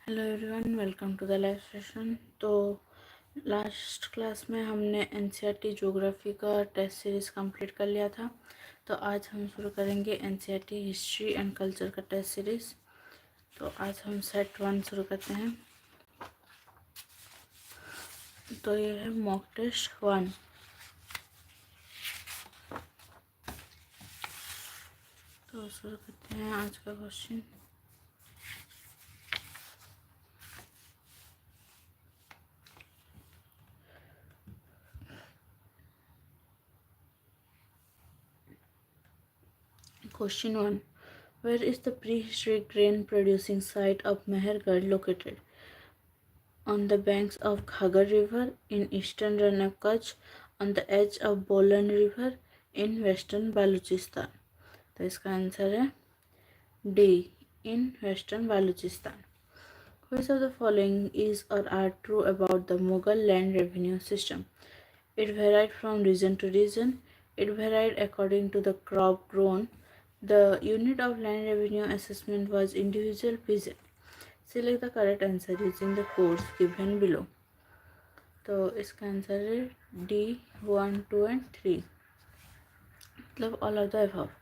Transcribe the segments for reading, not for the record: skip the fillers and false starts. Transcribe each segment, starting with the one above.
Hello everyone, welcome to the live session. तो last class में हमने एनसीईआरटी ज्योग्राफी का टेस्ट सीरीज़ कंप्लीट कर लिया था। तो आज हम शुरू करेंगे एनसीईआरटी हिस्ट्री एंड कल्चर का टेस्ट सीरीज़। तो आज हम सेट 1 शुरू करते हैं। तो ये है मॉक टेस्ट 1। तो शुरू करते हैं आज का question. Question 1. Where is the prehistoric grain producing site of Mehergarh located? On the banks of Ghagar River in eastern run of Kutch, on the edge of Bolan River in western Balochistan. तो इसका answer है D, in western Balochistan. Which of the following is or are true about the Mughal land revenue system? It varied from region to region. It varied according to the crop grown. The unit of land revenue assessment was individual peasant. Select the correct answer using the codes given below. तो इसका answer है D 1, 2 and 3, मतलब all of the above.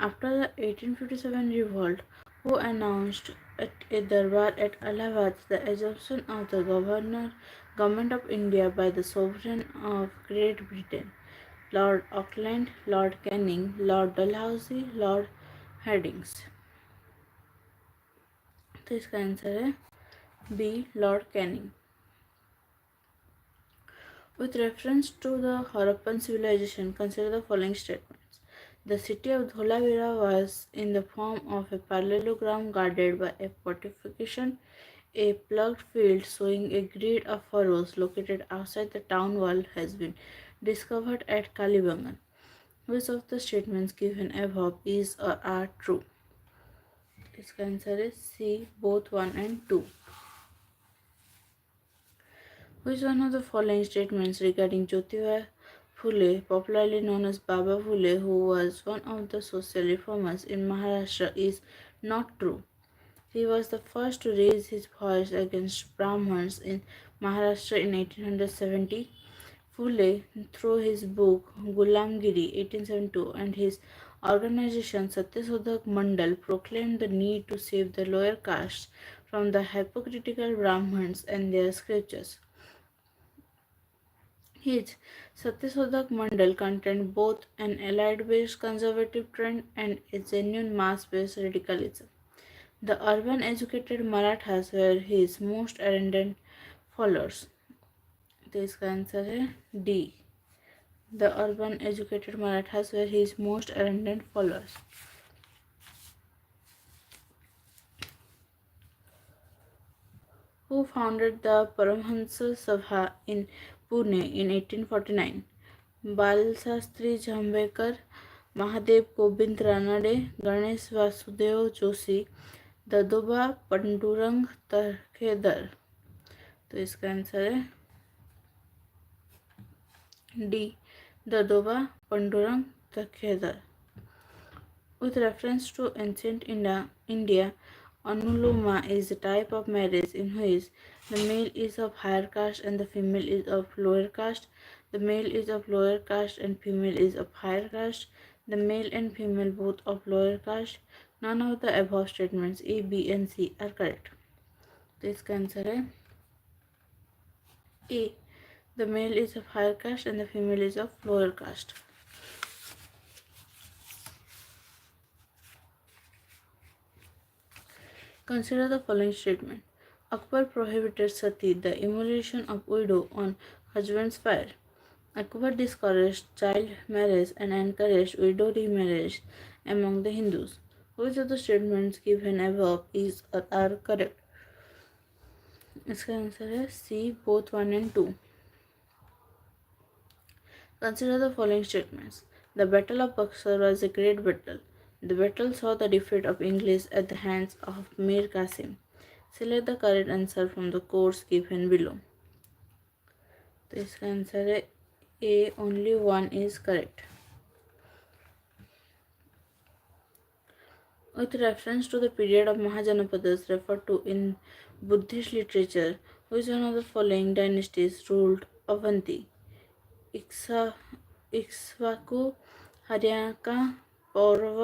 After the 1857 revolt, who announced at a darbar at Allahabad the assumption of the government of India by the sovereign of Great Britain? Lord Auckland, Lord Canning, Lord Dalhousie, Lord Hastings. तो इसका answer है B, lord Canning. With reference to the Harappan civilization, consider the following statements. The city of Dholavira was in the form of a parallelogram guarded by a fortification. A plugged field showing a grid of furrows located outside the town wall has been discovered at Kalibangan. Which of the statements given above is or are true? इसका answer है सी, both 1 and 2. Which one of the following statements regarding Jyotiba Phule, popularly known as Baba Phule, who was one of the social reformers in Maharashtra, is not true? He was the first to raise his voice against Brahmins in Maharashtra in 1870. Phule, through his book Gulamgiri 1872 and his organization Satyasodhak Mandal, proclaimed the need to save the lower castes from the hypocritical Brahmins and their scriptures. His Satyasodhak Mandal contained both an allied-based conservative trend and a genuine mass-based radicalism. The urban educated Marathas were his most ardent followers. तो इसका answer है D, the urban educated Marathas were his most ardent followers. Who founded the Paramahansa Sabha in Pune in 1849? Balshastri Jambhekar, Mahadev Govind Ranade, Ganesh Vasudev Joshi, Dadoba Pandurang Tarkhadkar. तो इसका answer है D, Dadoba Pandurang Tarkhadkar. With reference to ancient India, Anuloma is a type of marriage in which the male is of higher caste and the female is of lower caste. The male is of lower caste and female is of higher caste. The male and female both of lower caste. None of the above statements A, B and C are correct. तो इसका answer है A. The male is of higher caste and the female is of lower caste. Consider the following statement. Akbar prohibited sati, the immolation of widow, on husband's fire. Akbar discouraged child marriage and encouraged widow remarriage among the Hindus. Which of the statements given above is or are correct? इसका answer है सी, both 1 and 2. Consider the following statements. The Battle of Buxar was a great battle. The battle saw the defeat of English at the hands of Mir Qasim. Select the correct answer from the codes given below. तो इसका answer है A, only 1 is correct. With reference to the period of Mahajanapadas referred to in Buddhist literature. Which one of the following dynasties ruled Avanti? Iksa, Ikshvaku, Haryana Paurav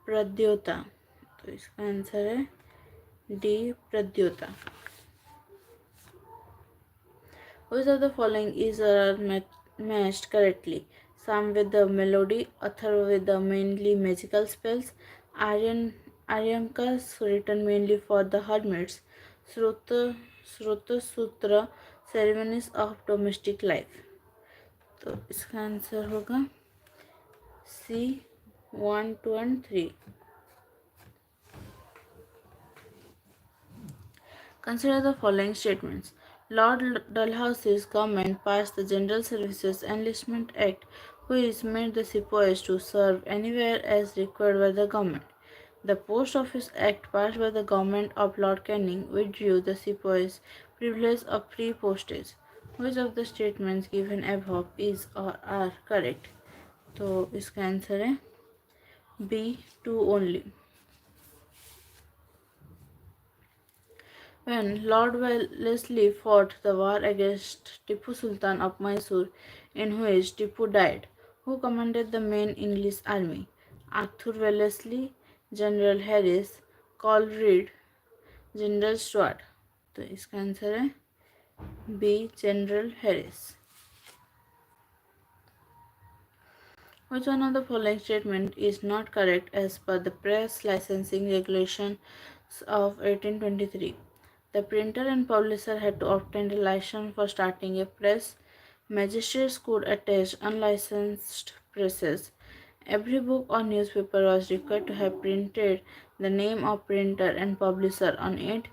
प्रद्योता. तो इसका answer है D प्रद्योता. Which of the following is matched correctly? Sam with the melody, Atharva with the mainly magical spells, Aryankas written mainly for the hermits, Srota Sutra ceremonies of domestic life. तो इसका answer होगा सी 1, 2 and 3. Consider the following statements. Lord Dalhousy's government passed the General Services Enlistment Act, which made the sepoys to serve anywhere as required by the government. The Post Office Act passed by the government of Lord Canning withdrew the sepoys' privilege of free postage. Which of the statements given above is or are correct? तो इसका answer है B 2 only. When Lord Wellesley fought the war against Tipu Sultan of Mysore, in which Tipu died, who commanded the main English army? Arthur Wellesley, General Harris, Colruyt, General Stuart. तो इसका answer है B general Harris. Which one of the following statement is not correct as per the press licensing regulations of 1823? The printer and publisher had to obtain a license for starting a press. Magistrates could attach unlicensed presses. Every book or newspaper was required to have printed the name of printer and publisher on it,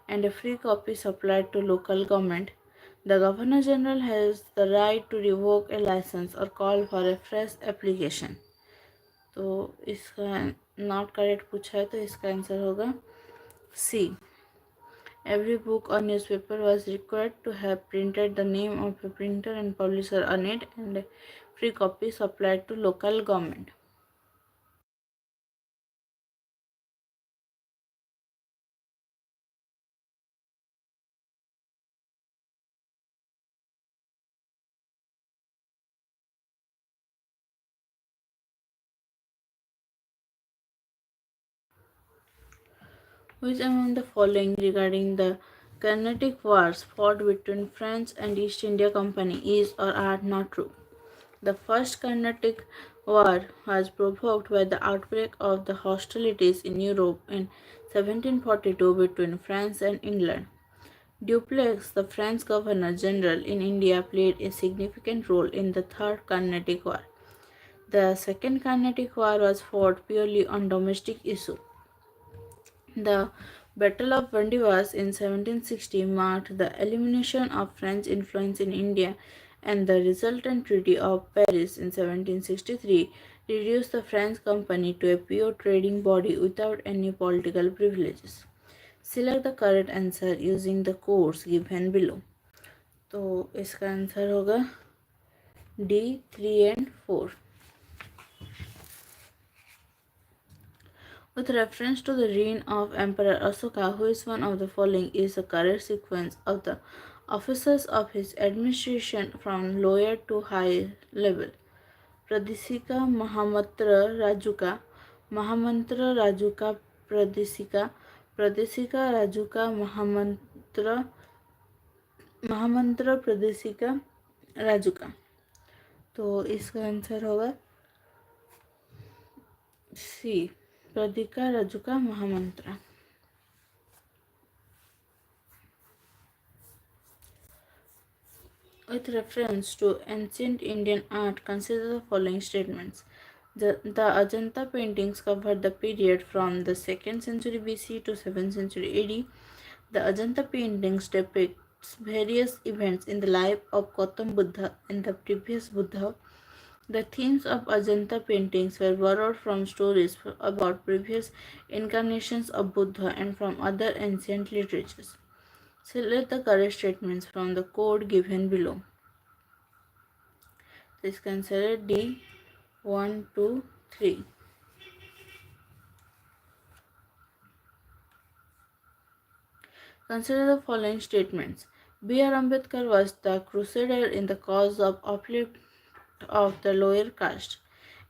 and a free copy supplied to local government. The Governor General has the right to revoke a license or call for a fresh application. तो इसका not correct पूछा है तो इसका answer होगा सी. Every book or newspaper was required to have printed the name of a printer and publisher on it, and a free copy supplied to local government. Which among the following regarding the Carnatic Wars fought between France and East India Company is or are not true? The First Carnatic War was provoked by the outbreak of the hostilities in Europe in 1742 between France and England. Dupleix, the French Governor-General in India, played a significant role in the Third Carnatic War. The Second Carnatic War was fought purely on domestic issue. The Battle of Vandivas in 1760 marked the elimination of French influence in India, and the resultant Treaty of Paris in 1763 reduced the French company to a pure trading body without any political privileges. Select the correct answer using the codes given below. तो इसका answer D D 3 and 4. With reference to the reign of Emperor Asoka, who is one of the following is the correct sequence of the officers of his administration from lower to high level? Pradesika, Mahamatra, Rajuka, Mahamantra, Rajuka, Pradesika, Pradesika, Rajuka, Mahamantra, Pradesika, Rajuka. तो इसका answer होगा सी प्रदिका रजुका महामंत्र. With reference to ancient Indian art, consider the following statements. The Ajanta paintings covered the period from the 2nd century BC to 7th century AD. The Ajanta paintings depict various events in the life of Gautam Buddha and the previous Buddha. The themes of Ajanta paintings were borrowed from stories about previous incarnations of Buddha and from other ancient literatures. Select the correct statements from the code given below. Please consider D 1, 2, 3. Consider the following statements. B.R. Ambedkar was the crusader in the cause of uplift of the lower caste.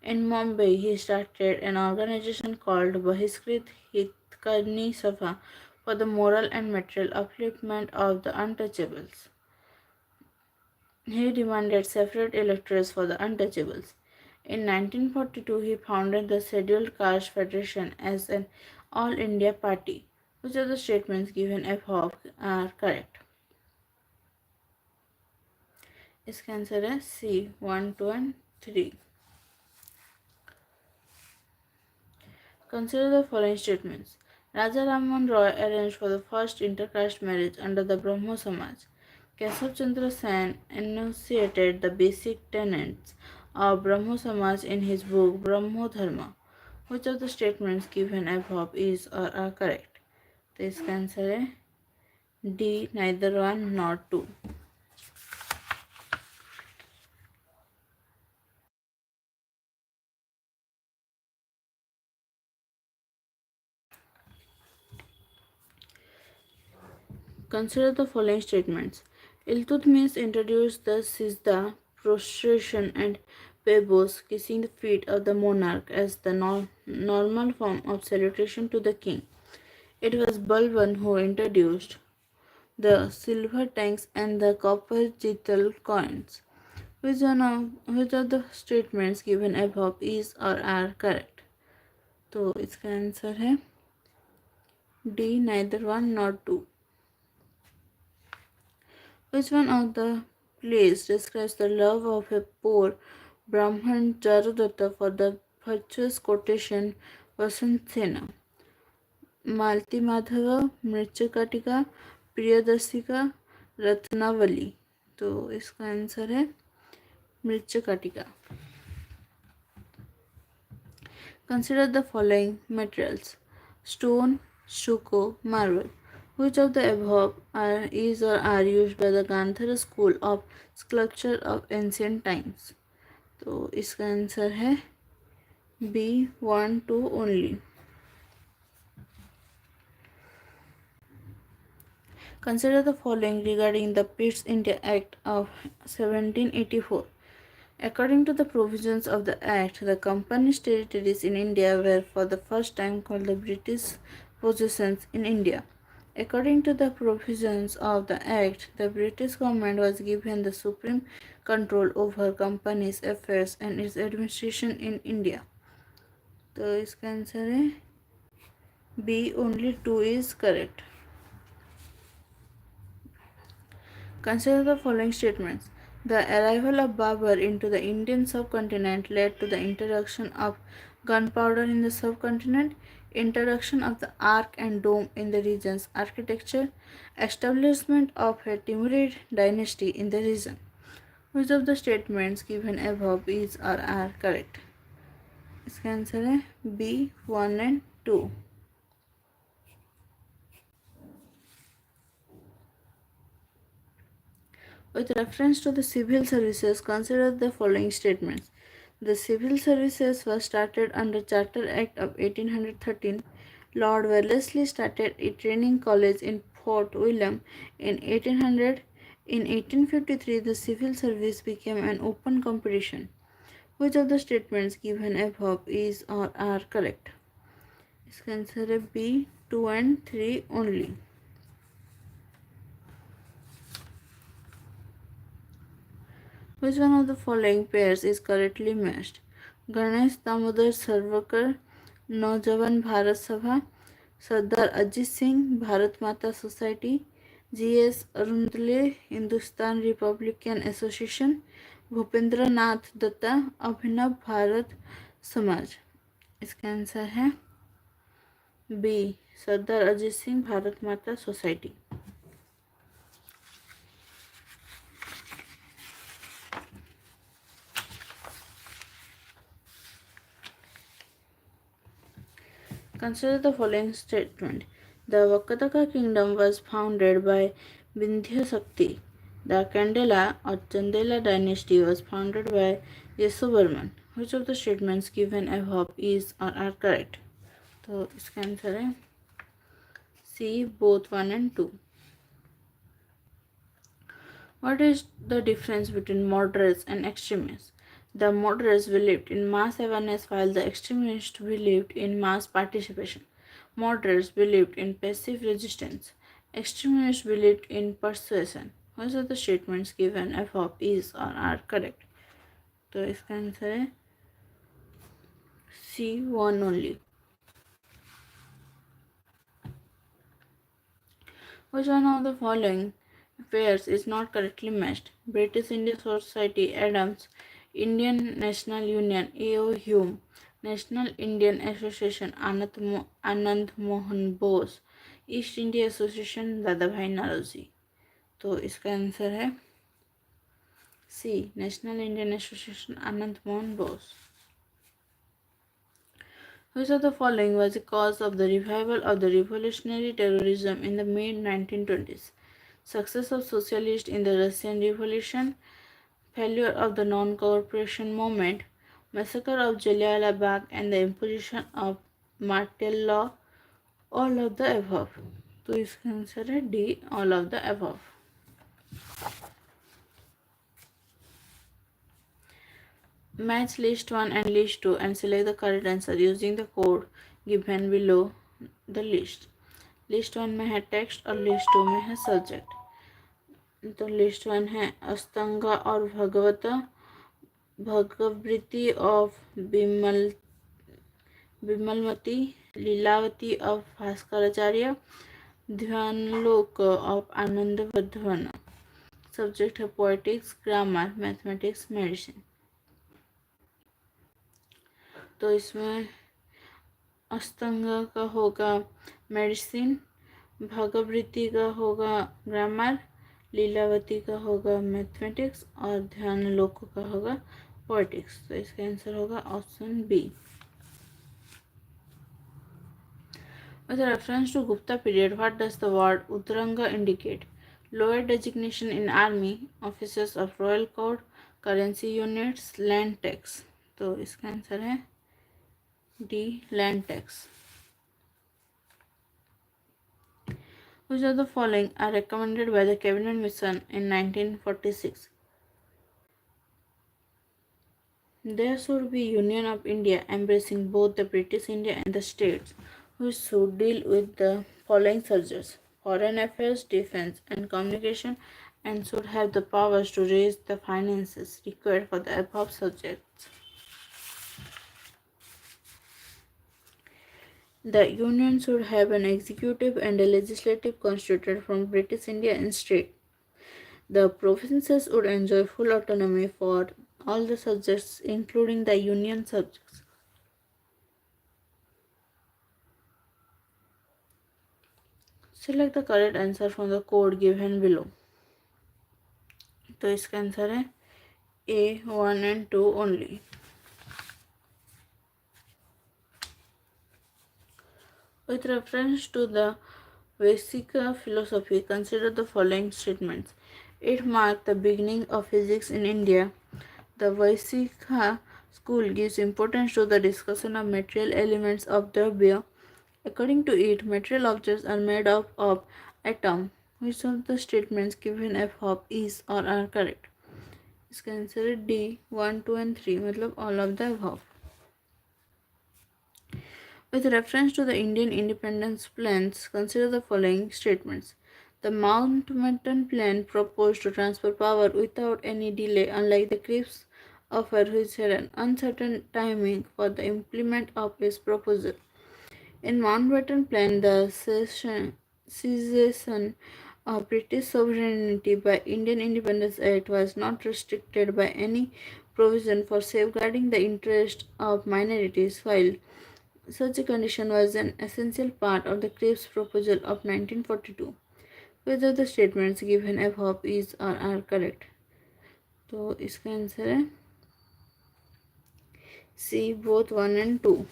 In Mumbai, he started an organization called Bahiskrit Hitkarni Sabha for the moral and material upliftment of the untouchables. He demanded separate electors for the untouchables. In 1942, he founded the Scheduled Caste Federation as an all India party. Which of the statements given above are correct? इसका answer है C 1, 2 and 3. Consider the following statements. Raja Rammohn Roy arranged for the first intercaste marriage under the Brahmo Samaj. Keshav Chandra Sen enunciated the basic tenets of Brahmo Samaj in his book Brahmo Dharma. Which of the statements given above is or are correct? तो इसका answer है D, neither one nor two. Consider the following statements. Iltutmish introduced the Sizda, prostration, and pebos, kissing the feet of the monarch, as the normal form of salutation to the king. It was Balban who introduced the silver tanks and the copper jittal coins. Which of the statements given above is or are correct? तो इसका answer है D, neither one nor two. Which one of the plays describes the love of a poor Brahman Charudatta for the virtuous quotation Vasant Sena? मालती माधव, मृच्छकाटिका, प्रियदर्शिका, रत्नावली. तो इसका answer है मृच्छकाटिका. Consider the following materials. Stone, stucco, marble. Which of the above is or are used by the Gandhara school of sculpture of ancient times? तो इसका answer है B, 1, 2 only. Consider the following regarding the Pitt's India Act of 1784. According to the provisions of the Act, the company's territories in India were for the first time called the British possessions in India. According to the provisions of the Act, the British government was given the supreme control over company's affairs and its administration in India. तो इसका answer है B, only 2 is correct. Consider the following statements. The arrival of Babur into the Indian subcontinent led to the introduction of gunpowder in the subcontinent, introduction of the arch and dome in the region's architecture, establishment of a Timurid dynasty in the region. Which of the statements given above is or are correct? इसका answer है B, 1 and 2. With reference to the civil services, consider the following statements. The civil services was started under Charter Act of 1813. Lord Wellesley started a training college in Fort William in 1800. In 1853, the civil service became an open competition. Which of the statements given above is or are correct? इसका answer है B, 2 and 3 only. Which one of the following pairs is correctly matched? Ganesh Damodar Sarvakar, Naujawan Bharat Sabha, Sardar Ajit Singh, Bharat Mata Society, G.S. Arundale, Hindustan Republican Association, Bhupendra Nath Dutta, Abhinav Bharat Samaj. इसका answer है B, सरदार अजीत सिंह, भारत माता society. Consider the following statement. The Vakataka kingdom was founded by Vindhya Sakti. The Candela or Chandela dynasty was founded by Yashovarman. Which of the statements given above is or are correct? तो इसका answer है C, both 1 and 2. What is the difference between moderates and extremists? The moderates believed in mass awareness while the extremists believed in mass participation. Moderates believed in passive resistance. Extremists believed in persuasion. Which of the statements given above is or are correct? तो इसका answer है C1 only. Which one of the following pairs is not correctly matched? British India Society Adams, Indian National Union A.O. Hume, National Indian Association Anand Mohan Bose, East India Association Dadabhai Naoroji. तो इसका answer है C, National Indian Association Anand Mohan Bose. Which of the following was the cause of the revival of the revolutionary terrorism in the mid-1920s? Success of socialists in the Russian Revolution, failure of the non-cooperation movement, massacre of Jallianwala Bagh, and the imposition of martial law, all of the above. तो इसका answer है D, all of the above. Match list 1 and list 2 and select the correct answer using the code given below the list. List 1 में है text और list 2 में है subject. तो list 1 है अस्तंगा और भगवृति of Vimalamati, Lilavati of Bhaskaracharya, Dhvanyaloka of आनंद वर्धवन. सब्जेक्ट है पोएटिक्स, ग्रामर, मैथमेटिक्स, मेडिसिन. तो इसमें अस्तंगा का होगा मेडिसिन, भगवृति का होगा ग्रामर, लीलावती का होगा मैथमेटिक्स और ध्यानलोक का होगा पोएटिक्स. तो इसका आंसर होगा option B. With reference to Gupta period, what does the word Utranga indicate? Lower designation in army, officers of royal court, currency units, land tax. तो इसका आंसर है D, land tax. Which of the following are recommended by the cabinet mission in 1946? There should be Union of India embracing both the British India and the states, which should deal with the following subjects: foreign affairs, defense, and communication, and should have the powers to raise the finances required for the above subjects. The Union should have an executive and a legislative constituted from British India and state. The provinces would enjoy full autonomy for all the subjects, including the Union subjects. Select the correct answer from the code given below. तो इसका answer है A, 1 and 2 only. With reference to the Vaisika philosophy, consider the following statements. It marked the beginning of physics in India. The Vaisika school gives importance to the discussion of material elements of Dravya. According to it, material objects are made up of atom. Which of the statements given above is or are correct? इसका answer है D, 1, 2 and 3, मतलब all of the above. With reference to the Indian independence plans, consider the following statements. The Mountbatten Plan proposed to transfer power without any delay, unlike the Cripps Offer, which had an uncertain timing for the implement of its proposal. In Mountbatten Plan, the cessation of British sovereignty by Indian Independence Act was not restricted by any provision for safeguarding the interests of minorities, while such a condition was an essential part of the Cripps proposal of 1942. Which of the statements given above is or are correct? तो इसका answer है सी, both 1 and 2.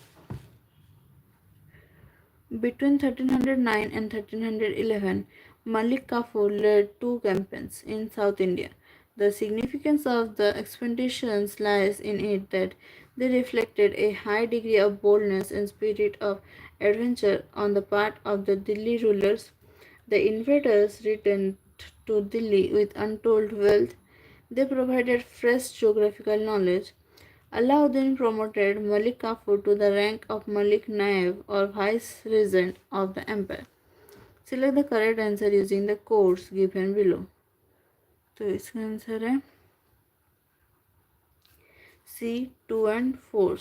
Between 1309 and 1311, Malik Kafur led 2 campaigns in South India. The significance of the expeditions lies in it that they reflected a high degree of boldness and spirit of adventure on the part of the Delhi rulers. The invaders returned to Delhi with untold wealth. They provided fresh geographical knowledge. Alauddin promoted Malik Kafur to the rank of Malik Naib or vice regent of the empire. Select the correct answer using the codes given below. तो इसका answer है C 2 and 4.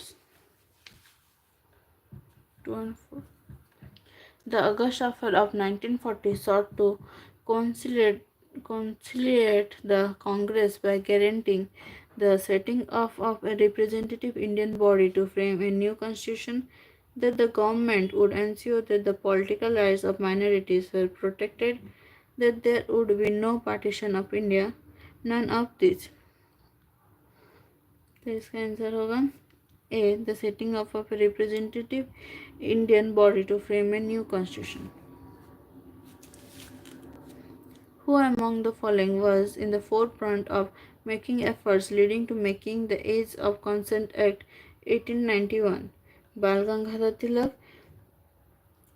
2 and 4. The August offer of 1940 sought to conciliate the Congress by guaranteeing the setting up of a representative Indian body to frame a new constitution, that the government would ensure that the political rights of minorities were protected, that there would be no partition of India. None of this. तो इसका answer होगा A. The setting up of a representative Indian body to frame a new constitution. Who among the following was in the forefront of making efforts leading to making the Age of Consent Act 1891? Bal Gangadhar Tilak,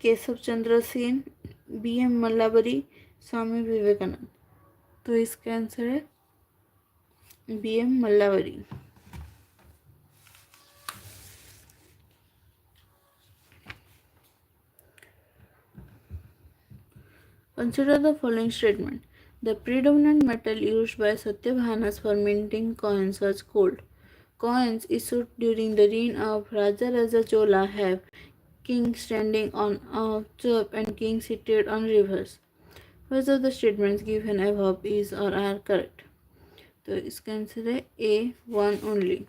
Keshav Chandra Sen, B.M. मल्लाबरी, Swami Vivekananda. तो इसका answer है B.M. मल्लाबरी. Consider the following statement. The predominant metal used by Satyavahanas for minting coins was gold. Coins issued during the reign of Raja Chola have king standing on a top and king seated on reverse. Which of the statements given above is or are correct? तो इसका answer है A. 1 only.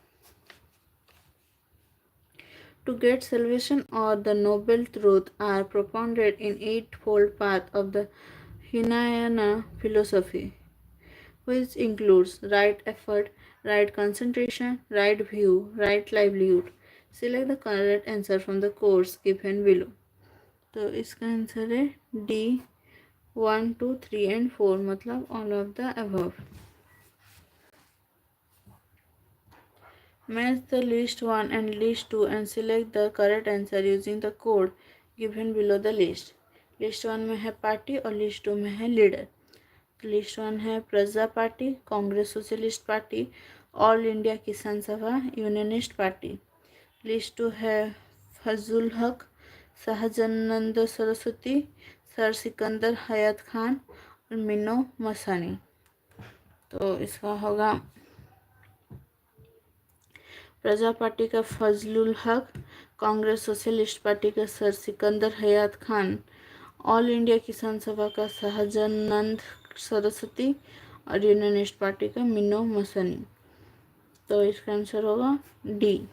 To get salvation or the noble truth are propounded in eightfold path of the Hinayana philosophy, which includes right effort, right concentration, right view, right livelihood. Select the correct answer from the course given below. तो इसका answer है D 1, 2, 3 and 4, मतलब all of the above. Match the list 1 and list 2 and select the correct answer using the code given below the list. List 1 में है party और list 2 में है leader. List 1 है प्रजा party, Congress socialist party, all India किसान सभा, unionist party. List 2 है फजलुल हक, सहजानंद सरस्वती, सर सिकंदर हयात खान और मिनो मसानी. तो इसका होगा प्रजा पार्टी का फजलुल हक, कांग्रेस सोशलिस्ट पार्टी का सर सिकंदर हयात खान, ऑल इंडिया किसान सभा का सहजानंद सरस्वती और यूनियनिस्ट पार्टी का मिनो मसानी. तो इसका आंसर होगा डी.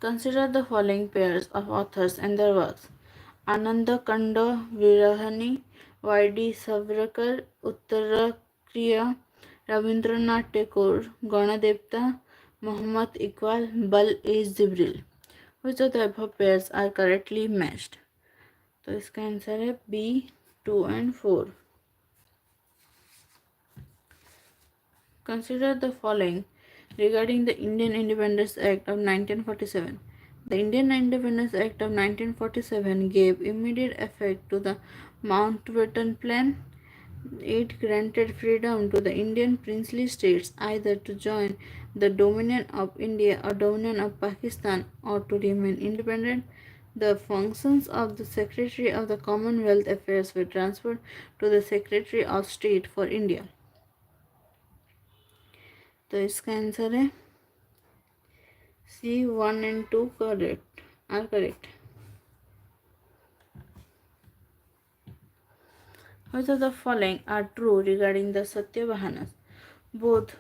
Consider the following pairs of authors and their works. Anand Kand Virahini, Y.D. Savarkar, Uttarkriya, Rabindranath Tagore, Ganadevata, Mohammad Iqbal, Bal-e-Jibril. Which of the above pairs are correctly matched? तो इसका आंसर है B 2 and 4. Consider the following regarding the Indian Independence Act of 1947. The Indian Independence Act of 1947 gave immediate effect to the Mountbatten Plan. It granted freedom to the Indian princely states either to join the Dominion of India or Dominion of Pakistan or to remain independent. The functions of the Secretary of the Commonwealth Affairs were transferred to the Secretary of State for India. तो इसका answer है C 1 and 2 are correct. Which of the following are true regarding the Satyavahanas? Both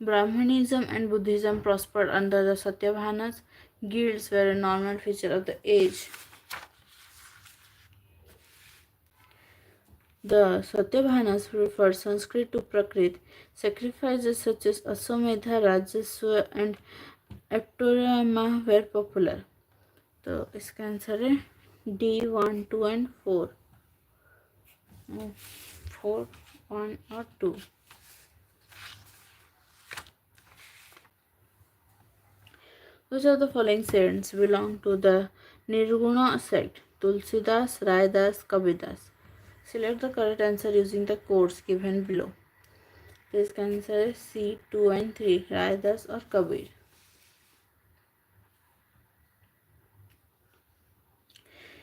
Brahmanism and Buddhism prospered under the Satyavahanas. Guilds were a normal feature of the age. The Satyavahanas preferred Sanskrit to Prakrit. Sacrifices such as Aswamedha, Rajaswa and Aptorama were popular. तो इसका answer है D 1, 2 and 4. 4, 1 or 2. Which of the following saints belong to the Nirguna sect? Tulsidas, Raidas, Kabidas. Select the correct answer using the codes given below. This answer is C, 2 and 3, Raidas or Kabir.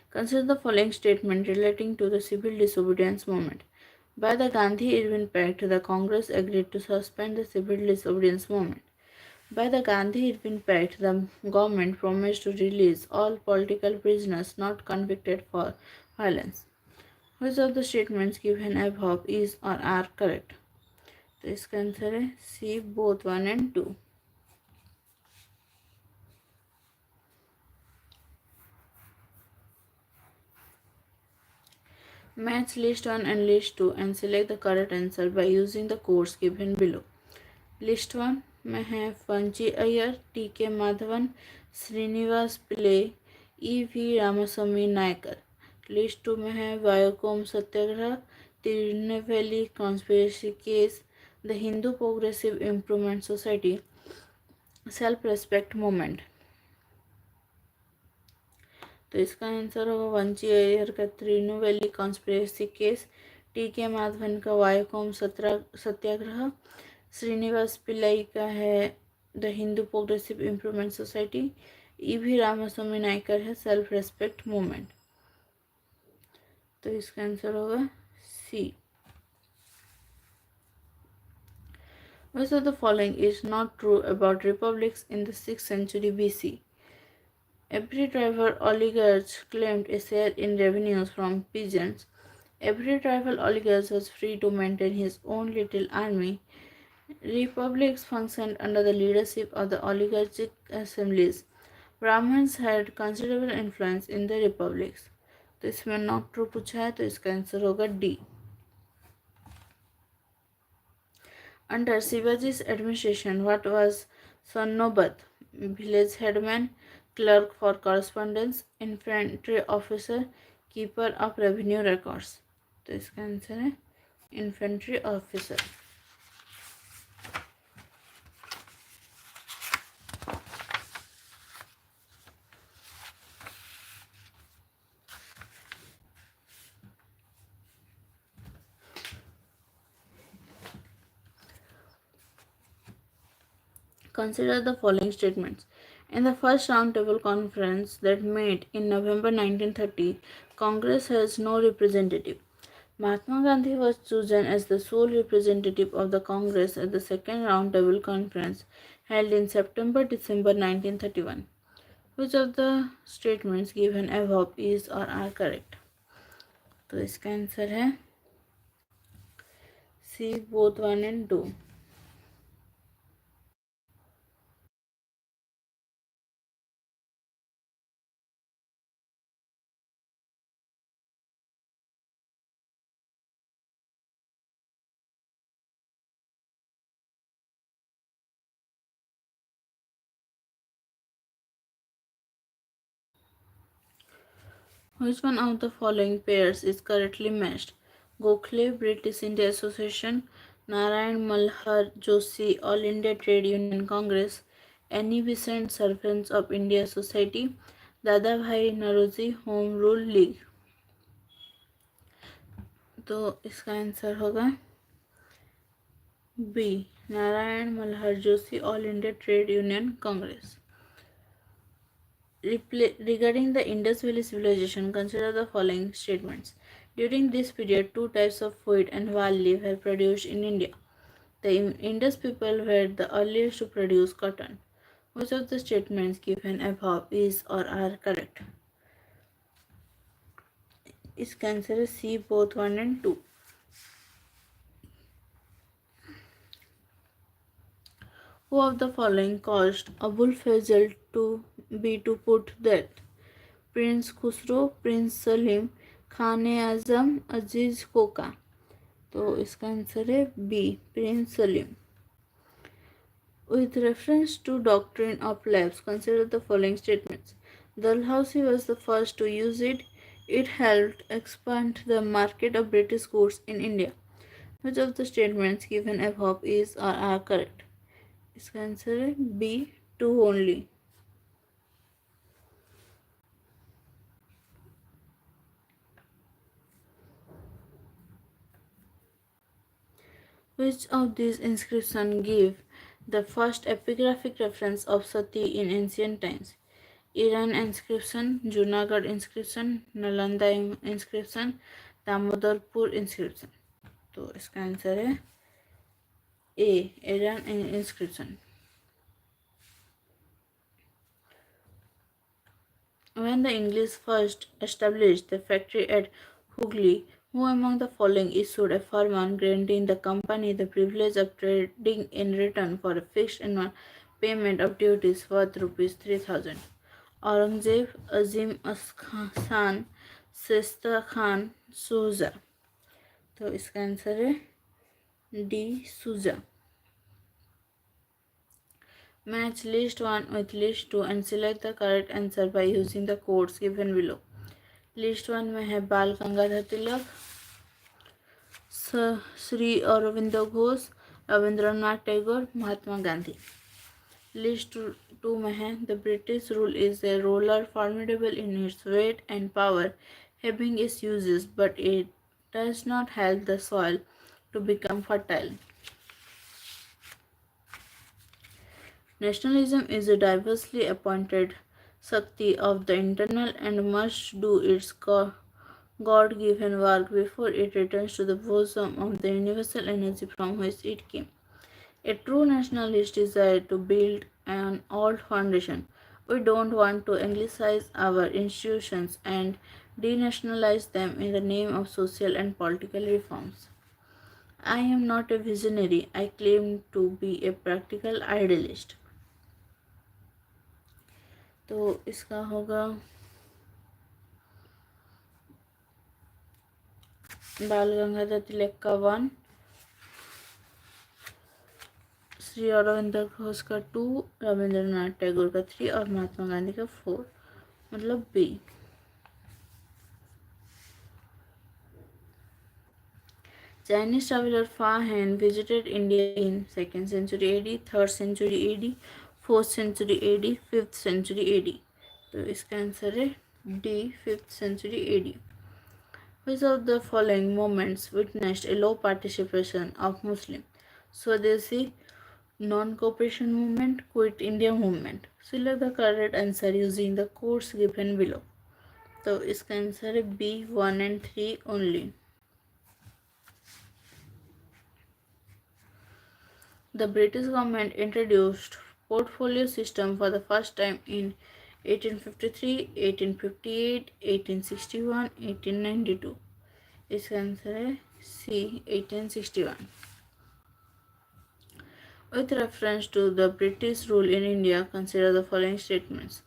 Consider the following statement relating to the civil disobedience movement. By the Gandhi-Irvin Pact, the Congress agreed to suspend the civil disobedience movement. By the Gandhi-Irvin Pact, the government promised to release all political prisoners not convicted for violence. Which of the statements given above is or are correct? This answer is C, both 1 and 2. Match list 1 and list 2 and select the correct answer by using the codes given below. List 1 में है Vanchi Iyer, T K Madhavan, Srinivasa Pillai, E V Ramaswamy Naicker. List 2 में है Vaikom Satyagraha, Tirunelveli conspiracy case, the Hindu progressive improvement society, self respect movement. तो इसका answer होगा वंची अय्यर का Tirunelveli conspiracy case, T K Madhavan का वायोकोम सत्याग्रह, श्रीनिवास पिल्लाई का है the Hindu progressive improvement society, E V Ramaswamy Naicker है सेल्फ रेस्पेक्ट मूवमेंट। तो इसका आंसर होगा सी। Which of the following is not true about republics in the 6th century BC? Every tribal oligarch claimed a share in revenues from peasants. Every tribal oligarch was free to maintain his own little army. Republics functioned under the leadership of the oligarchic assemblies. Brahmins had considerable influence in the republics. तो इसमें not true पूछा है, तो इसका answer D D. Under Shivaji's administration, what was Sonnobat? Village headman, clerk for correspondence, infantry officer, keeper of revenue records. तो इसका answer है infantry officer. Consider the following statements. In the first roundtable conference that met in November 1930, Congress has no representative. Mahatma Gandhi was chosen as the sole representative of the Congress at the second roundtable conference held in September-December 1931. Which of the statements given above is or are correct? तो इसका answer है सी, both 1 and 2. Which one of the following pairs is correctly matched? Gokhale, British India Association, Narayan Malhar Joshi, All India Trade Union Congress, Annie Besant, Servants of India Society, Dada Bhai Naroji, Home Rule League. तो इसका answer होगा B, Narayan Malhar Joshi, all India trade union Congress. Regarding the Indus Valley Civilization, consider the following statements. During this period, two types of wheat and barley were produced in India. The Indus people were the earliest to produce cotton. Which of the statements given above is or are correct? इसका answer है सी, both 1 and 2. Who of the following caused Abul Fazl to be put to death? Prince Khusro, Prince Salim, Khan-e-Azam, Aziz Koka. तो इसका answer है B, prince Salim. With reference to doctrine of lapse, consider the following statements. Dalhousie was the first to use it. It helped expand the market of British goods in India. Which of the statements given above is or are correct? इसका answer है B, 2 only. Which of these inscriptions give the first epigraphic reference of Sati in ancient times? Iran inscription, Junagadh inscription, Nalanda inscription, Damodarpur inscription. तो इसका answer है ए, Iran inscription. When the English first established the factory at Hooghly, who among the following issued a firman granting the company the privilege of trading in return for a fixed annual payment of duties worth ₹3,000? Aurangzeb, Azim Khan, Sista Khan, Souza. तो इसका answer है D, सूजा. Match list 1 with list 2 and select the correct answer by using the codes given below. List 1 में है Bal Gangadhar Tilak, Shri Aurobindo Ghosh, Rabindranath Tagore, Mahatma Gandhi. List 2 में है the British rule is a roller formidable in its weight and power, having its uses but it does not help the soil to become fertile. Nationalism is a diversely appointed Shakti of the internal and must do its God-given work before it returns to the bosom of the universal energy from which it came. A true nationalist desires to build an old foundation. We don't want to anglicize our institutions and denationalize them in the name of social and political reforms. I am not a visionary. I claim to be a practical idealist. तो इसका होगा बाल गंगाधर तिलक का 1, श्री अरविंद घोष का 2, रविंद्रनाथ टैगोर का 3 और महात्मा गांधी का 4, मतलब B. Chinese traveler Fa Han visited India in 2nd century AD, 3rd century AD, 4th century AD, 5th century AD. तो इसका आंसर है D, 5th century AD. Which of the following movements witnessed a low participation of Muslim? Swadeshi, non-cooperation movement, Quit India movement. Select the correct answer using the codes given below. तो इसका answer है B, 1 and 3 only. The British government introduced portfolio system for the first time in 1853, 1858, 1861, 1892. इसका answer है सी, 1861. With reference to the British rule in India, consider the following statements.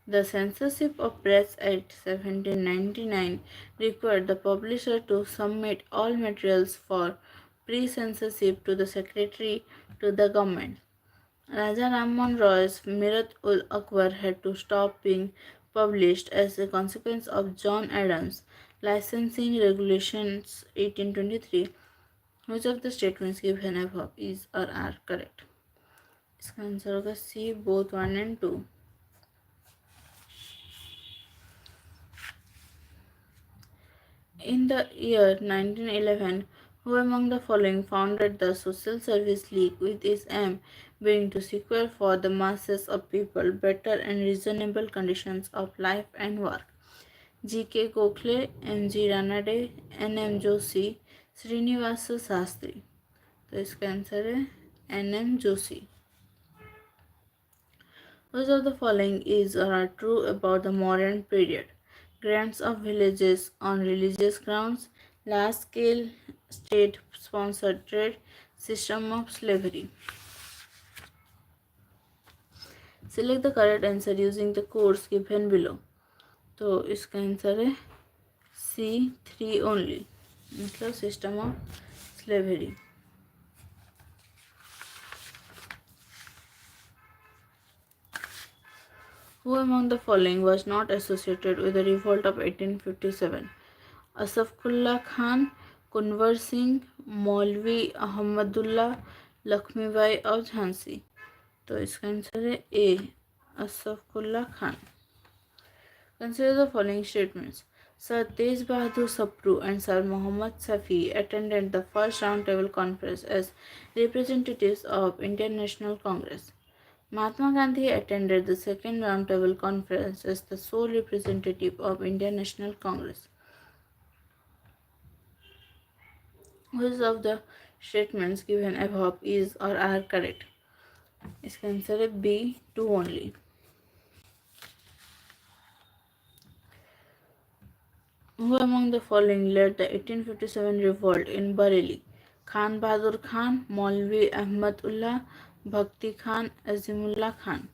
The Censorship of Press Act 1799 required the publisher to submit all materials for pre-censorship to the secretary to the government. Raja Rammohn Roy's Mirat-ul-Akbar had to stop being published as a consequence of John Adams' licensing regulations 1823. Which of the statements given above is or are correct? इसका answer होगा सी, both 1 and 2. In the year 1911, who among the following founded the Social Service League with its aim being to secure for the masses of people better and reasonable conditions of life and work? G.K. Gokhale, M.G. Ranade, N.M. Joshi, Srinivasa Sastry. तो इसका answer है N.M. Joshi. Which of the following is or are true about the modern period? Grants of villages on religious grounds, large-scale state-sponsored trade, system of slavery. Select the correct answer using the codes given below. तो इसका answer है सी, 3 only, मतलब system of slavery. Who among the following was not associated with the revolt of 1857? Asafullah Khan, Kunwar Singh, Maulvi Ahmadullah, Lakshmibai of Jhansi. तो इसका answer है ए, असफुल्ला Khan. Consider the following statements. Sir Tej Bahadur Sapru and Sir Muhammad Safi attended the first roundtable conference as representatives of Indian National Congress. Mahatma Gandhi attended the second roundtable conference as the sole representative of Indian National Congress. Which of the statements given above is or are correct? इसका answer है B, 2 only. Who among the following led the 1857 revolt in Bareilly? Khan Bahadur Khan, Maulvi Ahmadullah, Bhakti Khan, Azimullah Khan.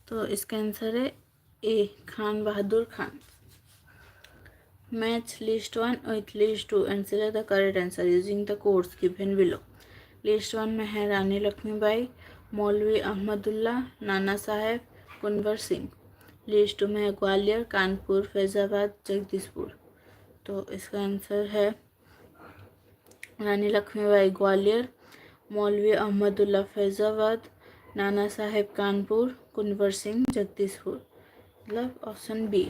तो इसका answer है ए, खान बहादुर Khan. Match list 1 with list 2 and select the correct answer using the codes given below. List 1 में है रानी लक्ष्मीबाई, मौलवी Ahmadullah, Nana Saheb, Kunwar Singh. List 2 में है ग्वालियर, कानपुर, फैजाबाद, जगदीशपुर. तो इसका आंसर है रानी लक्ष्मीबाई ग्वालियर, मौलवी अहमदुल्ला फैजाबाद, नाना साहेब कानपुर, कुंवर सिंह जगदीशपुर. मतलब option B.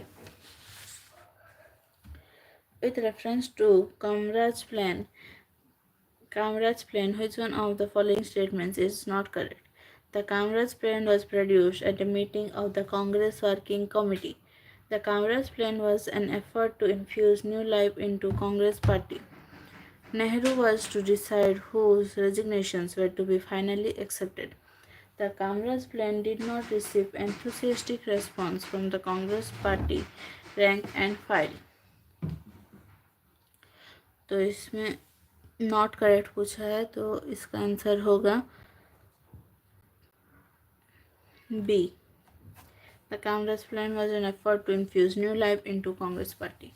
With reference to Kamraj's plan, which one of the following statements is not correct? The Kamraj plan was produced at a meeting of the Congress Working Committee. The Kamraj plan was an effort to infuse new life into Congress party. Nehru was to decide whose resignations were to be finally accepted. The Kamraj plan did not receive enthusiastic response from the Congress party rank and file. तो इसमें not correct पूछा है, तो इसका answer होगा B. The Congress plan was an effort to infuse new life into Congress party.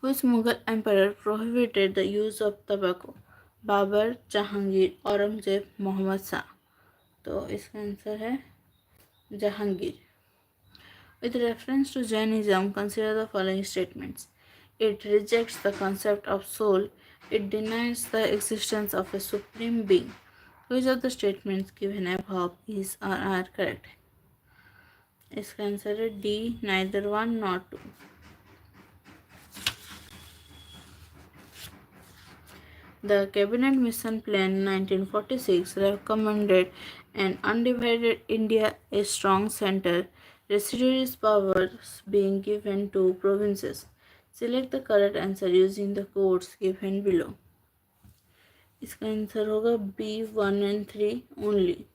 Which Mughal emperor prohibited the use of tobacco? Babur, Jahangir, Aurangzeb, Mohammad Shah. तो इसका answer है Jahangir. With reference to Jainism, consider the following statements. It rejects the concept of soul. It denies the existence of a supreme being. Which of the statements given above is or are correct? इसका answer है D, neither one nor two. The Cabinet Mission Plan 1946 recommended an undivided India, a strong center, residuary powers being given to provinces. Select the correct answer using the codes given below. इसका answer होगा B, 1 and 3 only.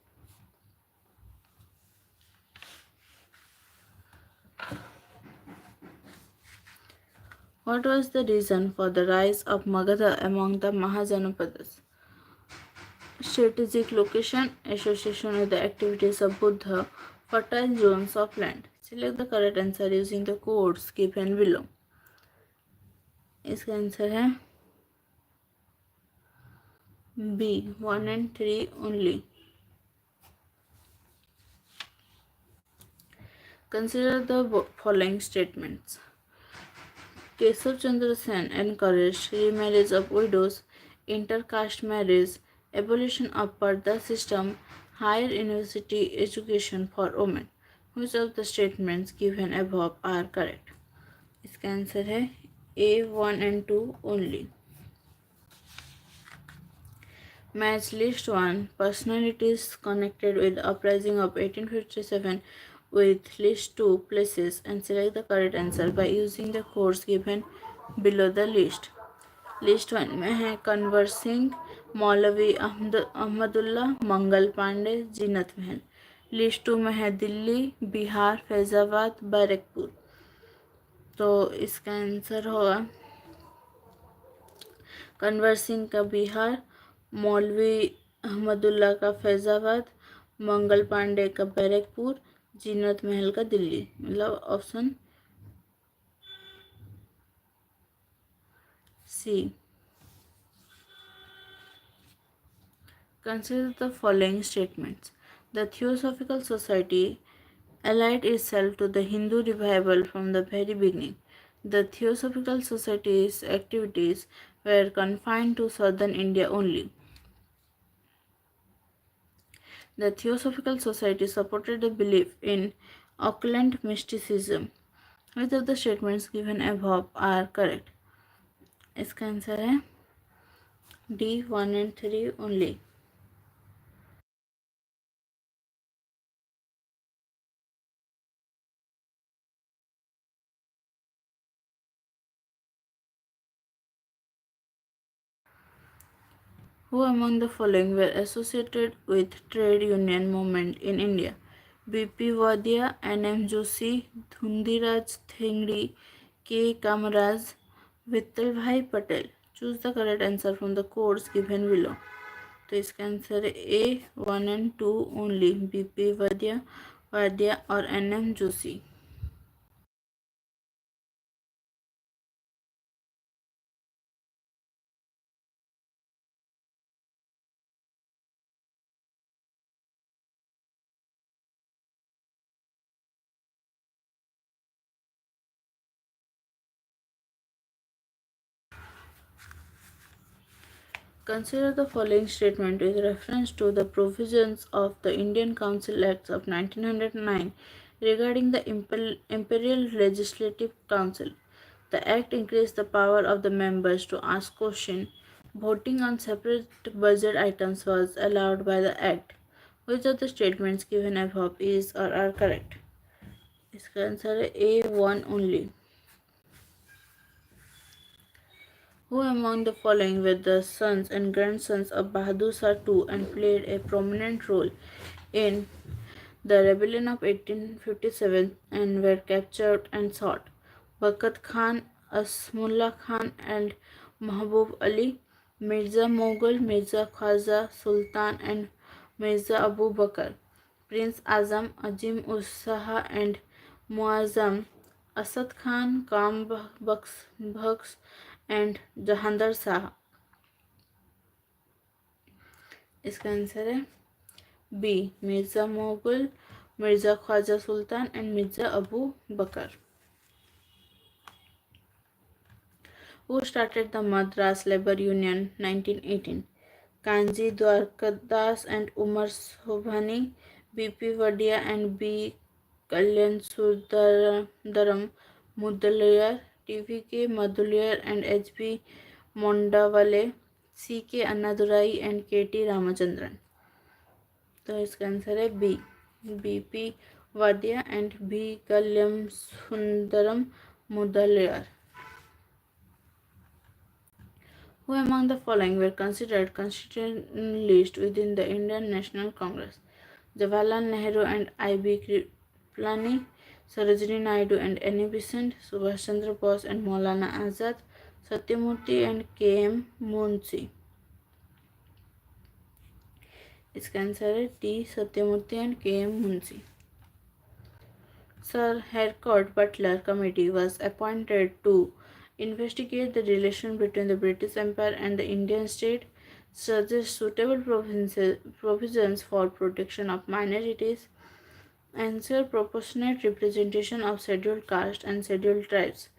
What was the reason for the rise of Magadha among the Mahajanapadas? Strategic location, association with the activities of Buddha, fertile zones of land. Select the correct answer using the codes given below. इसका answer है B, 1 and 3 only. Consider the following statements. Keshav Chandra Sen encouraged remarriage of widows, intercaste marriage, abolition of Parda system, higher university education for women. Which of the statements given above are correct? इसका answer है A, 1 and 2 only. Match list 1 personalities connected with the uprising of 1857 with list 2 places and select the correct answer by using the codes given below the list. List 1 में है कंवर सिंह, मौलवी अहमदुल्ला, मंगल पांडे, जीनत महल. List 2 में है दिल्ली, बिहार, फैजाबाद, बैरकपुर. तो इसका answer होगा कंवर सिंह का बिहार, मौलवी अहमदुल्ला का फैजाबाद, मंगल पांडे का बैरकपुर, जीनत महल का दिल्ली, मतलब option C. Consider the following statements. The Theosophical Society allied itself to the Hindu revival from the very beginning. The Theosophical Society's activities were confined to southern India only. The Theosophical Society supported the belief in occult mysticism. Which of the statements given above are correct? इसका answer है D 1 and 3 only. Who among the following were associated with trade union movement in India? B.P. Wadia, N.M. Joshi, Dhundiraj Thengdi, K. Kamaraj, Vittalbhai Patel. Choose the correct answer from the codes given below. तो इसका answer है A 1 and 2 only. B.P. Wadia और N.M. Joshi. Consider the following statement with reference to the provisions of the Indian Council Acts of 1909 regarding the Imperial Legislative Council. The Act increased the power of the members to ask questions. Voting on separate budget items was allowed by the Act. Which of the statements given above is or are correct? इसका answer है A1 only. Who among the following were the sons and grandsons of Bahadur Shah II and played a prominent role in the rebellion of 1857 and were captured and shot? Bakat Khan, Asmullah Khan and Mahbub Ali, Mirza Mughal, Mirza Khwaja Sultan and Mirza Abu Bakr, Prince Azam, Azim Usaha and Muazzam, Asad Khan, Kam Baks and Jahandar Shah. इसका answer है B Mirza Mughal, Mirza Khwaja Sultan and Mirza Abu Bakr. Who started the Madras Labour Union 1918? Kanji Dwarkadas and Umar Sobhani, B.P. Wadia and B. Kalyan Sundaram Mudaliar, T.V.K. Madhuliar and H.B. Mondawale, C.K. Annadurai and K.T. Ramachandran. तो इसका answer है B B.P. Wadia and B. Kalyan Sundaram Mudaliar. Who among the following were considered constitutionalists within the Indian National Congress? Jawaharlal Nehru and I.B. Kripalani, Sarojini Naidu and Annie Besant, Subhash Chandra Bose and Maulana Azad, Satyamurthy and K.M. Munshi. इसका answer है T Sathyamurthy and KM. Munshi. Sir Harcourt Butler Committee was appointed to investigate the relation between the British Empire and the Indian state, suggest suitable provisions for protection of minorities, ensure proportionate representation of scheduled castes and scheduled tribes,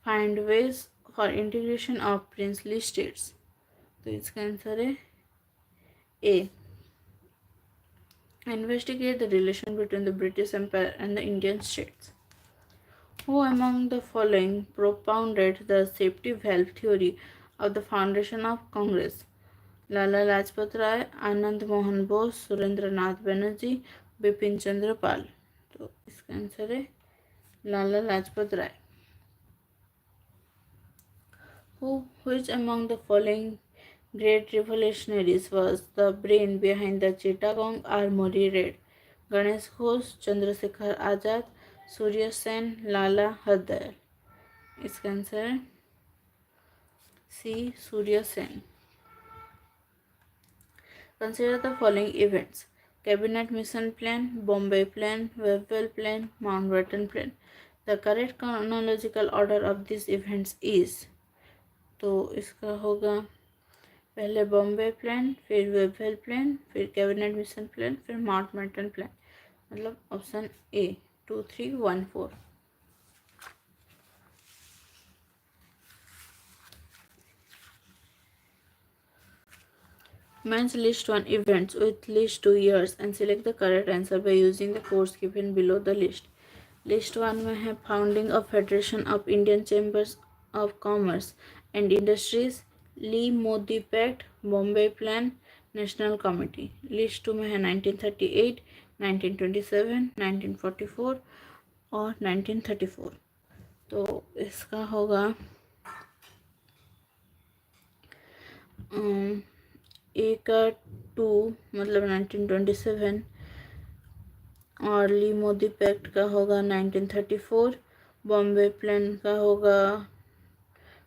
find ways for integration of princely states. तो इसका answer है ए. Investigate the relation between the British Empire and the Indian states. Who among the following propounded the safety valve theory of the foundation of Congress? Lala Lajpat Rai, Anand Mohan Bose, Surendra Nath Banerjee, Bipin Chandra Pal. तो इसका answer है Lala Lajpat Rai. Which among the following great revolutionaries was the brain behind the Chittagong Armory raid? Ganesh Ghosh, Chandrasekhar Azad, Surya Sen, Lala Hardayal. इसका answer है सी Surya Sen. Consider the following events. Cabinet Mission Plan, Bombay Plan, Wavell Plan, Mountbatten Plan. The correct chronological order of these events is, तो इसका होगा पहले Bombay plan, फिर Wavell plan, फिर cabinet mission plan, फिर Mountbatten plan, मतलब option A 2, 3, 1, 4. Match list 1 events with list 2 years and select the correct answer by using the codes given below the list. List 1 में है founding of federation of Indian chambers of commerce and industries, Lees Mody pact, Bombay plan, national committee. List 2 में है 1938, 1927, 1944 और 1934. तो इसका होगा ए का 2 मतलब 1927 और ली मोदी पैक्ट का होगा 1934, बॉम्बे प्लान का होगा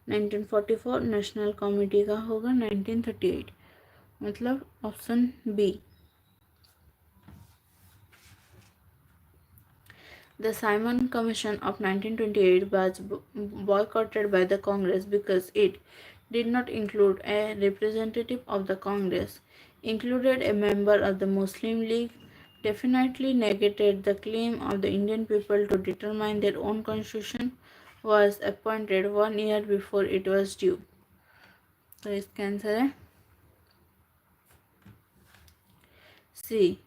1944, नेशनल कमेटी का होगा 1938, मतलब option B. The Simon Commission of 1928 was boycotted by the Congress because it did not include a representative of the Congress, included a member of the Muslim League, definitely negated the claim of the Indian people to determine their own constitution, was appointed 1 year before it was due. तो इसका answer है C.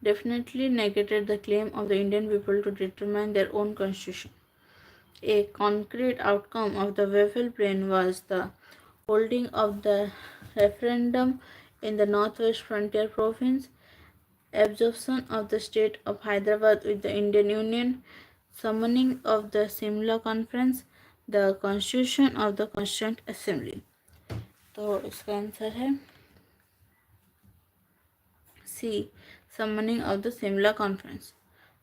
Definitely negated the claim of the Indian people to determine their own constitution. A concrete outcome of the Wavell Plan was the holding of the referendum in the Northwest Frontier Province, absorption of the state of Hyderabad with the Indian Union, summoning of the Simla Conference, the constitution of the Constituent Assembly. तो इसका answer है C. Summoning of the Simla Conference.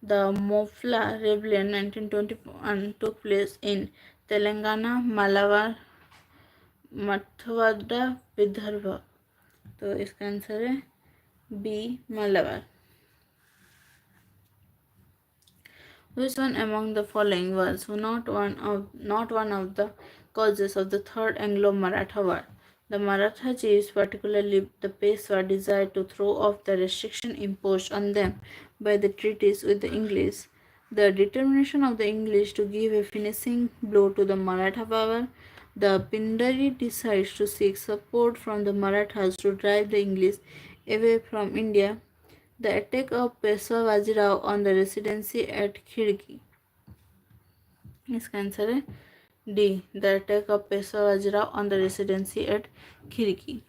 The Mofla Rebellion 1921 took place in Telangana, Malabar, Mathura, Vidarbha. तो इसका answer है B Malabar. Which one among the following was not one of the causes of the Third Anglo-Maratha War? The Maratha chiefs, particularly the Peshwa, desired to throw off the restriction imposed on them by the treaties with the English. The determination of the English to give a finishing blow to the Maratha power, the Pindari decides to seek support from the Marathas to drive the English away from India. The attack of Peshwa Bajirao on the residency at Khirki. इसका answer है D. The attack of Peshwa Bajirao on the residency at Khirki.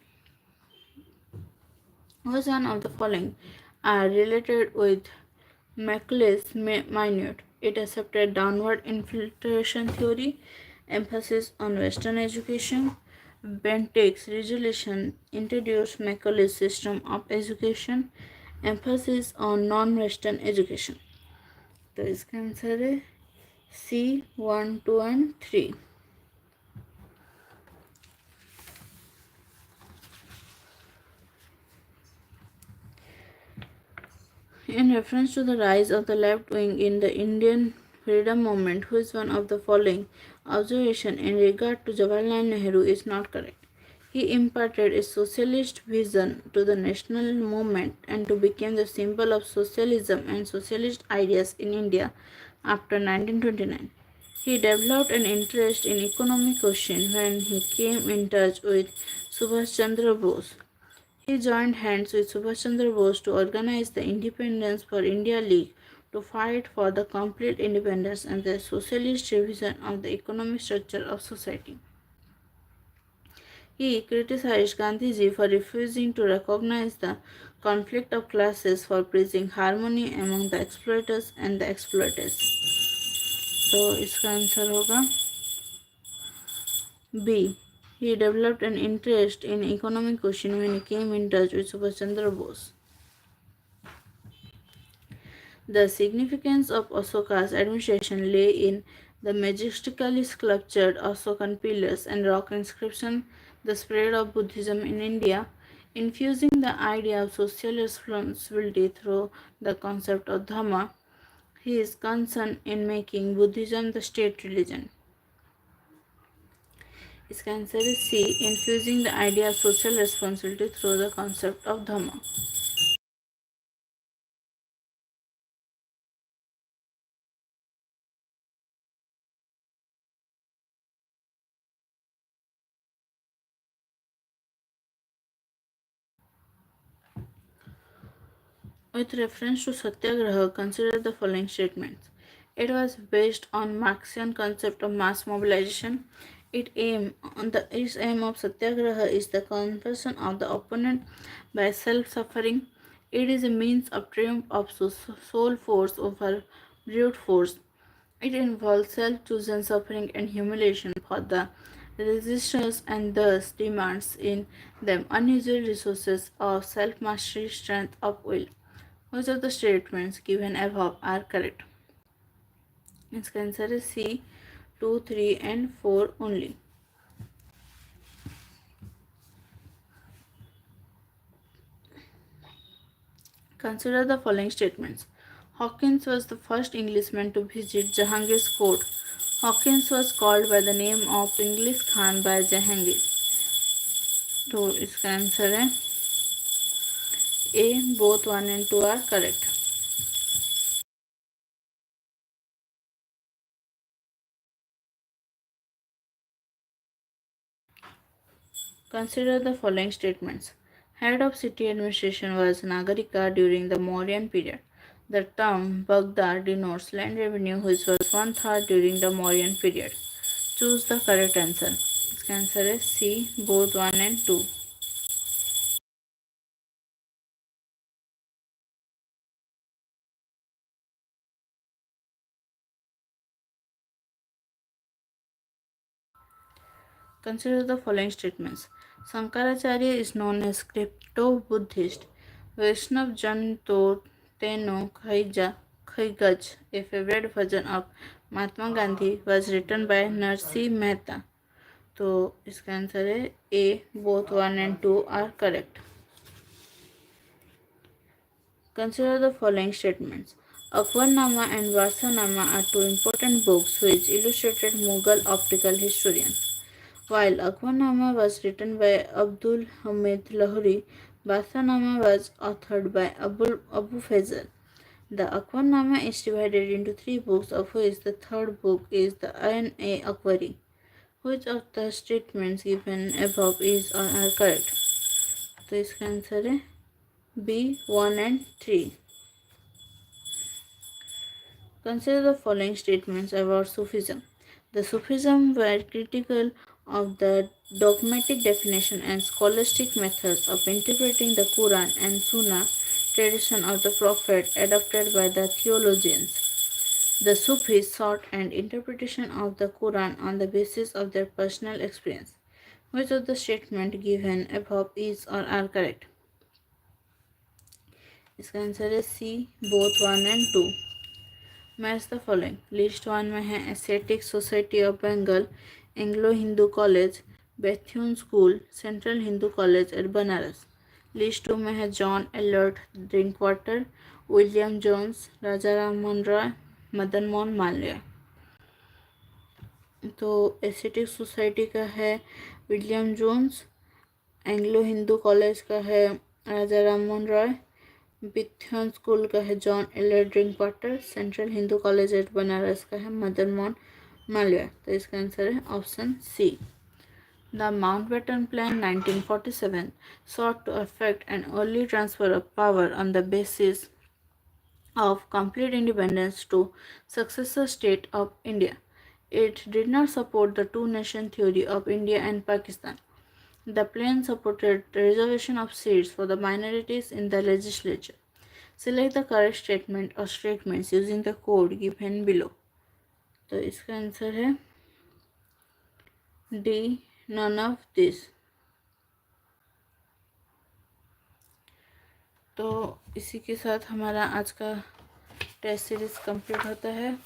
Which one of the following are related with Macaulay's minute? It accepted downward infiltration theory, emphasis on Western education. Bentinck's resolution introduced Macaulay's system of education, emphasis on non-Western education. तो इसका answer है C. 1, 2 and 3. In reference to the rise of the left wing in the Indian freedom movement, which one of the following observation in regard to Jawaharlal Nehru is not correct? He imparted a socialist vision to the national movement and to become the symbol of socialism and socialist ideas in India after 1929. He developed an interest in economic question when he came in touch with Subhash Chandra Bose. He joined hands with Subhash Chandra Bose to organize the Independence for India League to fight for the complete independence and the socialist revision of the economic structure of society. He criticized Gandhiji for refusing to recognize the conflict of classes for preaching harmony among the exploiters and the exploited. तो इसका answer होगा B. He developed an interest in economic question when he came in touch with Subhash Chandra Bose. The significance of Ashoka's administration lay in the majestically sculptured Ashokan pillars and rock inscription, the spread of Buddhism in India, infusing the idea of social responsibility through the concept of Dhamma. He is concerned in making Buddhism the state religion. His answer is C. Infusing the idea of social responsibility through the concept of Dhamma. With reference to Satyagraha, consider the following statements. It was based on Marxian concept of mass mobilization. Its aim of Satyagraha is the conversion of the opponent by self-suffering. It is a means of triumph of soul force over brute force. It involves self-chosen suffering and humiliation for the resistors and thus demands in them unusual resources of self-mastery, strength of will. Which of the statements given above are correct? Its answer is C. 2, 3 and 4 only. Consider the following statements. Hawkins was the first Englishman to visit Jahangir's court. Hawkins was called by the name of English Khan by Jahangir. तो इसका answer है A. Both 1 and 2 are correct. Consider the following statements. Head of city administration was Nagarika during the Mauryan period. The term Baghdad denotes land revenue which was one-third during the Mauryan period. Choose the correct answer. Its answer is C. Both 1 and 2. Consider the following statements. Shankaracharya is known as crypto-Buddhist. Vaishnav Jan to Teno Khaigaj, a favorite version of Mahatma Gandhi, was written by Narsi Mehta. तो इसका answer है A. Both 1 and 2 are correct. Consider the following statements. Akbarnama and Varsanama are two important books which illustrated Mughal optical historians. While Akbarnama was written by Abdul Hamid Lahori, Varsanama was authored by Abu Fazl. The Akbarnama is divided into three books, of which the third book is the Ain-e Akbari. Which of the statements given above is or are correct? तो इसका answer है B. 1 and 3. Consider the following statements about Sufism. The Sufism were critical of the dogmatic definition and scholastic methods of interpreting the Quran and Sunnah tradition of the Prophet adopted by the theologians. The Sufis sought an interpretation of the Quran on the basis of their personal experience. Which of the statements given above is or are correct? इसका answer है C. Both 1 and 2. Match the following. List 1 में है Asiatic society of Bengal, Anglo Hindu college, Bethune school, central Hindu college at Banaras. List 2 में है John Elliot Drinkwater, William Jones, Raja Rammohan Roy, Madan Mohan Malviya. तो Asiatic society का है William Jones, Anglo Hindu college का है राजा राममोहन रॉय, बिथ्यन स्कूल का है John Elliot drink water, central Hindu college at Banaras का है मदन मोहन मालवीय. तो इसका आंसर है option C. The Mountbatten Plan 1947 sought to effect an early transfer of power on the basis of complete independence to successor state of India. It did not support the two-nation theory of India and Pakistan. The plan supported the reservation of seats for the minorities in the legislature. Select the correct statement or statements using the code given below. तो इसका answer है D. None of this. तो इसी के साथ हमारा आज का टेस्ट सीरीज कंप्लीट होता है.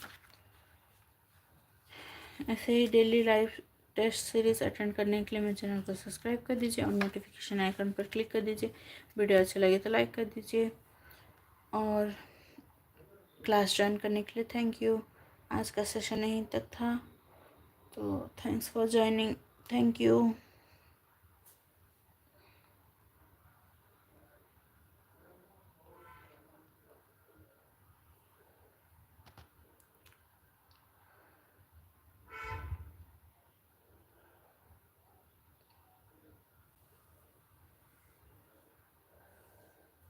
ऐसे ही daily life test series attend करने के लिए मेरे चैनल को सब्सक्राइब कर दीजिए और नोटिफिकेशन आइकन पर क्लिक कर दीजिए। वीडियो अच्छी लगे तो लाइक कर दीजिए और क्लास ज्वाइन करने के लिए थैंक यू। आज का सेशन यहीं तक था, तो thanks for joining. Thank you.